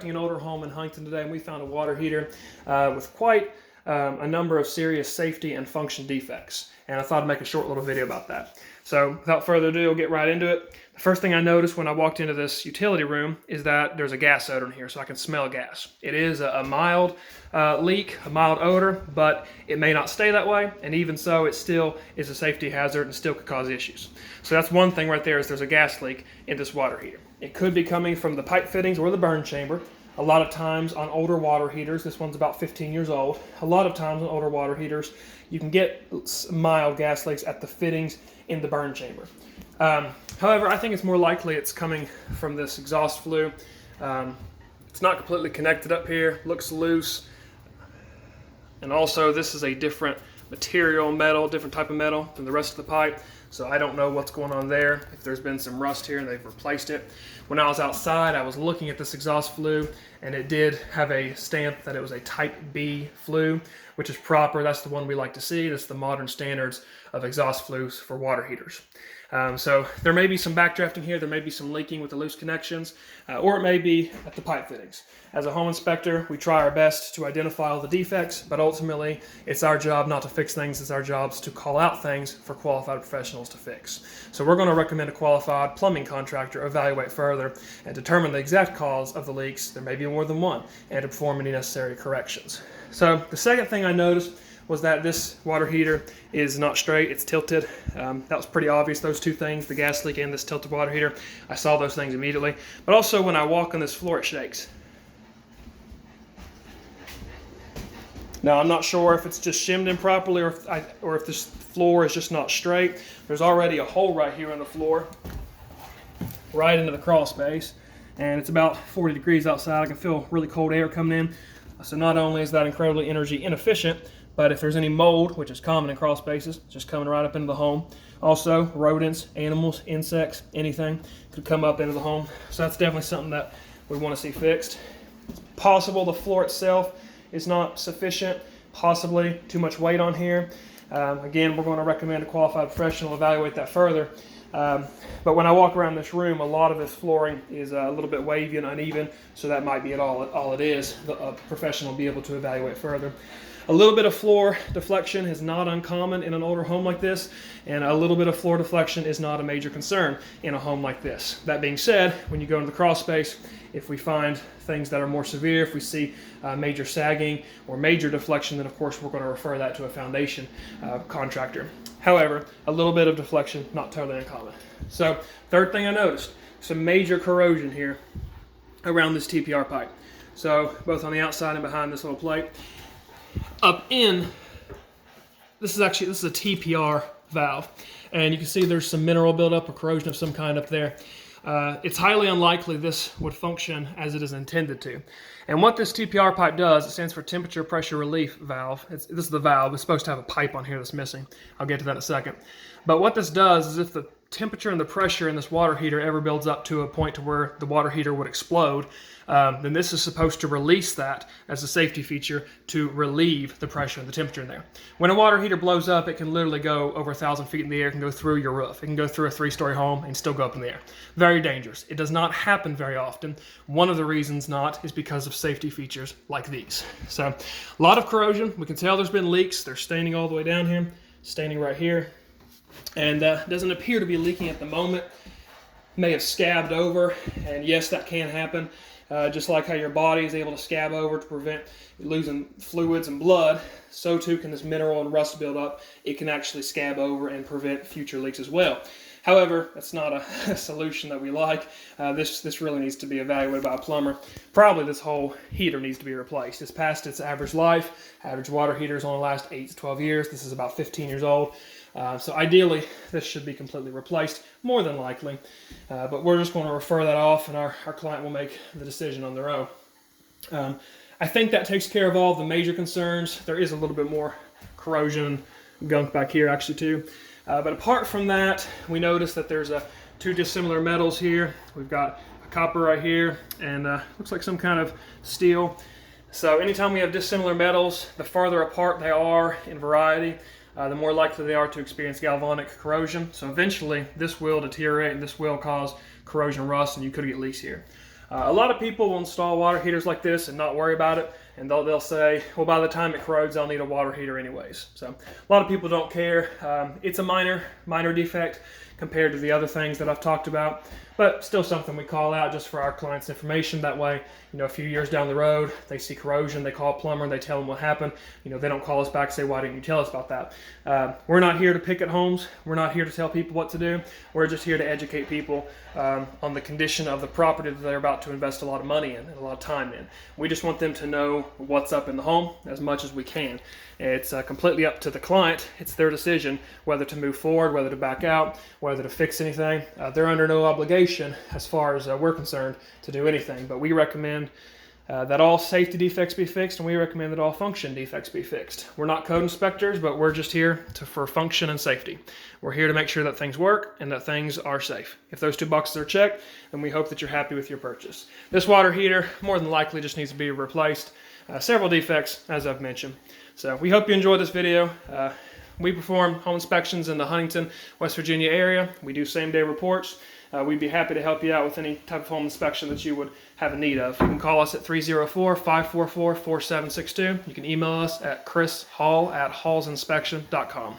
An older home in Huntington today, and we found a water heater with quite a number of serious safety and function defects, and I thought I'd make a short little video about that. So without further ado, I'll get right into it. The first thing I noticed when I walked into this utility room is that there's a gas odor in here, so I can smell gas. It is a mild leak, a mild odor, but it may not stay that way, and even so, it still is a safety hazard and still could cause issues. So that's one thing right there, is there's a gas leak in this water heater. It could be coming from the pipe fittings or the burn chamber. A lot of times on older water heaters, this one's about 15 years old, a lot of times on older water heaters, you can get mild gas leaks at the fittings in the burn chamber. However, I think it's more likely it's coming from this exhaust flue. It's not completely connected up here, looks loose. And also this is a different material, metal, different type of metal than the rest of the pipe. So I don't know what's going on there, if there's been some rust here and they've replaced it. When I was outside, I was looking at this exhaust flue, and it did have a stamp that it was a Type B flue, which is proper. That's the one we like to see. That's the modern standards of exhaust flues for water heaters. So there may be some backdrafting here, there may be some leaking with the loose connections, or it may be at the pipe fittings. As a home inspector, we try our best to identify all the defects, but ultimately it's our job not to fix things, it's our job to call out things for qualified professionals to fix. So we're going to recommend a qualified plumbing contractor evaluate further and determine the exact cause of the leaks. There may be more than one, and to perform any necessary corrections. So the second thing I noticed was that this water heater is not straight, it's tilted. That was pretty obvious, those two things, the gas leak and this tilted water heater. I saw those things immediately. But also when I walk on this floor, it shakes. Now I'm not sure if it's just shimmed in properly or if this floor is just not straight. There's already a hole right here in the floor, right into the crawl space. And it's about 40 degrees outside. I can feel really cold air coming in. So not only is that incredibly energy inefficient, but if there's any mold, which is common in crawl spaces, just coming right up into the home. Also, rodents, animals, insects, anything could come up into the home. So that's definitely something that we want to see fixed. It's possible the floor itself is not sufficient, possibly too much weight on here. Again, we're going to recommend a qualified professional evaluate that further. But when I walk around this room, a lot of this flooring is a little bit wavy and uneven, so that might be all it is. A professional will be able to evaluate further. A little bit of floor deflection is not uncommon in an older home like this, and a little bit of floor deflection is not a major concern in a home like this. That being said, when you go into the crawl space, if we find things that are more severe, if we see major sagging or major deflection, then of course we're going to refer that to a foundation contractor. However, a little bit of deflection, not totally uncommon. So, third thing I noticed, some major corrosion here around this TPR pipe. So, both on the outside and behind this little plate. Up in, this is a TPR valve, and you can see there's some mineral buildup or corrosion of some kind up there. It's highly unlikely this would function as it is intended to. And what this TPR pipe does, it stands for temperature pressure relief valve. This is the valve. It's supposed to have a pipe on here that's missing. I'll get to that in a second. But what this does is if the temperature and the pressure in this water heater ever builds up to a point to where the water heater would explode, then this is supposed to release that as a safety feature to relieve the pressure and the temperature in there. When a water heater blows up, it can literally go over 1,000 feet in the air. It can go through your roof. It can go through a 3-story home and still go up in the air. Very dangerous. It does not happen very often. One of the reasons not is because of safety features like these. So a lot of corrosion. We can tell there's been leaks. They're staining all the way down here, staining right here. And doesn't appear to be leaking at the moment. May have scabbed over, and yes, that can happen. Just like how your body is able to scab over to prevent losing fluids and blood, so too can this mineral and rust build up. It can actually scab over and prevent future leaks as well. However, that's not a solution that we like. This really needs to be evaluated by a plumber. Probably this whole heater needs to be replaced. It's past its average life. Average water heaters only last 8 to 12 years. This is about 15 years old. So ideally, this should be completely replaced, more than likely. But we're just going to refer that off, and our client will make the decision on their own. I think that takes care of all the major concerns. There is a little bit more corrosion gunk back here, actually, too. But apart from that, we notice that there's two dissimilar metals here. We've got a copper right here, and looks like some kind of steel. So anytime we have dissimilar metals, the farther apart they are in variety, the more likely they are to experience galvanic corrosion. So eventually this will deteriorate and this will cause corrosion rust, and you could get leaks here. A lot of people will install water heaters like this and not worry about it, and they'll say, well, by the time it corrodes, I'll need a water heater anyways. So a lot of people don't care. It's a minor defect compared to the other things that I've talked about, but still something we call out just for our clients' information. That way, a few years down the road, they see corrosion, they call a plumber, and they tell them what happened. They don't call us back and say, why didn't you tell us about that? We're not here to pick at homes. We're not here to tell people what to do. We're just here to educate people on the condition of the property that they're about to invest a lot of money in and a lot of time in. We just want them to know what's up in the home as much as we can. It's completely up to the client. It's their decision whether to move forward, whether to back out, whether to fix anything. They're under no obligation, as far as we're concerned, to do anything. But we recommend that all safety defects be fixed, and we recommend that all function defects be fixed. We're not code inspectors, but we're just here for function and safety. We're here to make sure that things work and that things are safe. If those two boxes are checked, then we hope that you're happy with your purchase. This water heater more than likely just needs to be replaced. Several defects, as I've mentioned. So we hope you enjoyed this video. We perform home inspections in the Huntington, West Virginia area. We do same-day reports. We'd be happy to help you out with any type of home inspection that you would have a need of. You can call us at 304-544-4762. You can email us at chrishall@hallsinspection.com.